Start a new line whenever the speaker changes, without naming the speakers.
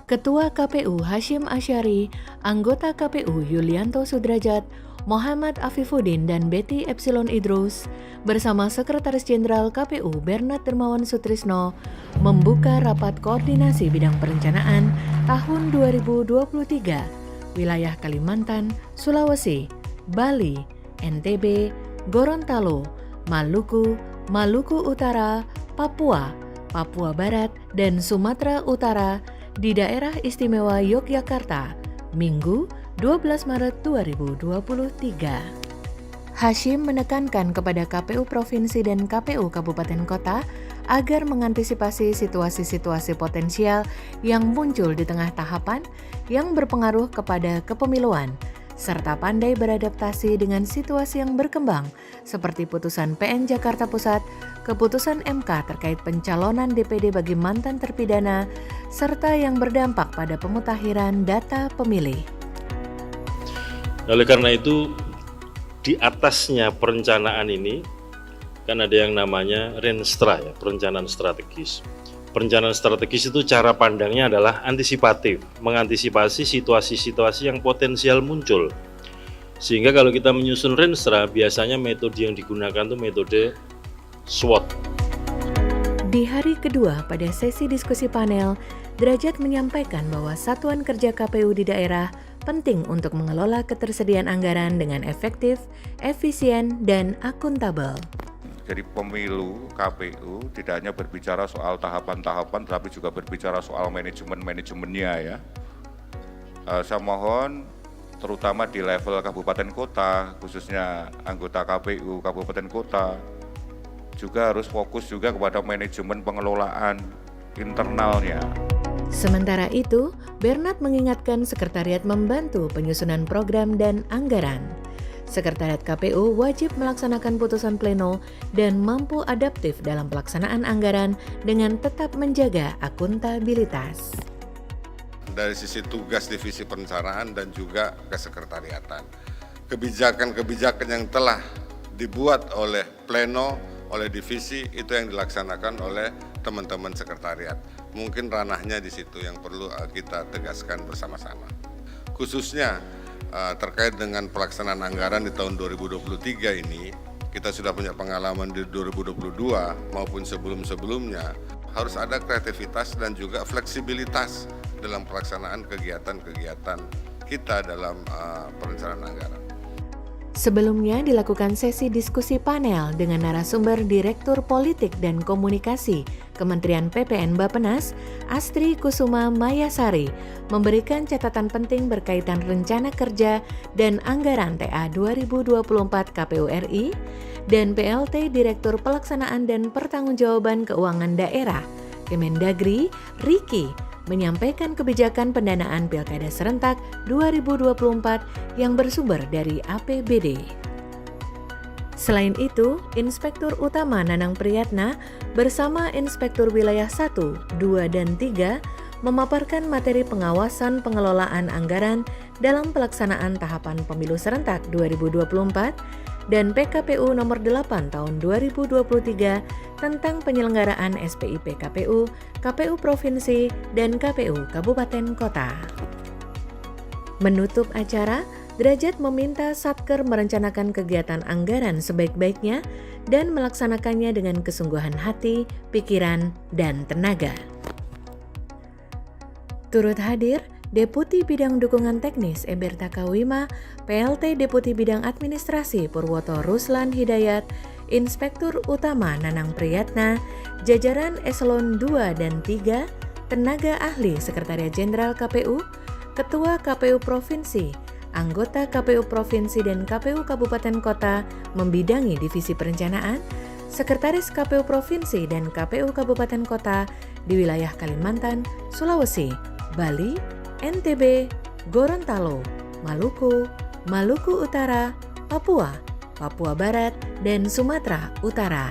Ketua KPU Hasyim Asyari, anggota KPU Yulianto Sudrajat, Muhammad Afifuddin dan Betty Epsilon Idrus bersama Sekretaris Jenderal KPU Bernard Dermawan Sutrisno membuka rapat koordinasi bidang perencanaan tahun 2023 wilayah Kalimantan, Sulawesi, Bali, NTB, Gorontalo, Maluku, Maluku Utara, Papua, Papua Barat, dan Sumatera Utara di Daerah Istimewa Yogyakarta, Minggu 12 Maret 2023. Hasyim menekankan kepada KPU Provinsi dan KPU Kabupaten Kota agar mengantisipasi situasi-situasi potensial yang muncul di tengah tahapan yang berpengaruh kepada kepemiluan, serta pandai beradaptasi dengan situasi yang berkembang seperti putusan PN Jakarta Pusat, keputusan MK terkait pencalonan DPD bagi mantan terpidana, serta yang berdampak pada pemutahiran data pemilih.
Oleh karena itu, di atasnya perencanaan ini kan ada yang namanya Renstra, ya, perencanaan strategis. Perencanaan strategis itu cara pandangnya adalah antisipatif, mengantisipasi situasi-situasi yang potensial muncul. Sehingga kalau kita menyusun Renstra, biasanya metode yang digunakan itu metode SWOT.
Di hari kedua pada sesi diskusi panel, Derajat menyampaikan bahwa satuan kerja KPU di daerah penting untuk mengelola ketersediaan anggaran dengan efektif, efisien, dan akuntabel.
Jadi pemilu KPU tidak hanya berbicara soal tahapan-tahapan, tapi juga berbicara soal manajemennya ya. Saya mohon terutama di level kabupaten kota, khususnya anggota KPU kabupaten kota, juga harus fokus juga kepada manajemen pengelolaan internalnya.
Sementara itu, Bernard mengingatkan sekretariat membantu penyusunan program dan anggaran. Sekretariat KPU wajib melaksanakan putusan pleno dan mampu adaptif dalam pelaksanaan anggaran dengan tetap menjaga akuntabilitas.
Dari sisi tugas divisi perencanaan dan juga kesekretariatan. Kebijakan-kebijakan yang telah dibuat oleh pleno, oleh divisi, itu yang dilaksanakan oleh teman-teman sekretariat. Mungkin ranahnya di situ yang perlu kita tegaskan bersama-sama. Khususnya terkait dengan pelaksanaan anggaran di tahun 2023 ini, kita sudah punya pengalaman di 2022 maupun sebelum-sebelumnya, harus ada kreativitas dan juga fleksibilitas dalam pelaksanaan kegiatan-kegiatan kita dalam perencanaan anggaran.
Sebelumnya dilakukan sesi diskusi panel dengan narasumber Direktur Politik dan Komunikasi Kementerian PPN Bappenas, Astri Kusuma Mayasari, memberikan catatan penting berkaitan rencana kerja dan anggaran TA 2024 KPU RI dan PLT Direktur Pelaksanaan dan Pertanggungjawaban Keuangan Daerah Kemendagri, Riki, menyampaikan kebijakan pendanaan Pilkada Serentak 2024 yang bersumber dari APBD. Selain itu, Inspektur Utama Nanang Priyatna bersama Inspektur Wilayah 1, 2, dan 3 memaparkan materi pengawasan pengelolaan anggaran dalam pelaksanaan tahapan pemilu serentak 2024 dan PKPU nomor 8 tahun 2023 tentang penyelenggaraan SPIP KPU, KPU Provinsi, dan KPU Kabupaten Kota. Menutup acara, Derajat meminta Satker merencanakan kegiatan anggaran sebaik-baiknya dan melaksanakannya dengan kesungguhan hati, pikiran, dan tenaga. Turut hadir Deputi Bidang Dukungan Teknis Eberta Kawima, PLT Deputi Bidang Administrasi Purwoto Ruslan Hidayat, Inspektur Utama Nanang Priyatna, jajaran Eselon 2 dan 3, tenaga ahli Sekretariat Jenderal KPU, Ketua KPU Provinsi, anggota KPU Provinsi dan KPU Kabupaten Kota membidangi Divisi Perencanaan, Sekretaris KPU Provinsi dan KPU Kabupaten Kota di wilayah Kalimantan, Sulawesi, Bali, NTB, Gorontalo, Maluku, Maluku Utara, Papua, Papua Barat, dan Sumatera Utara.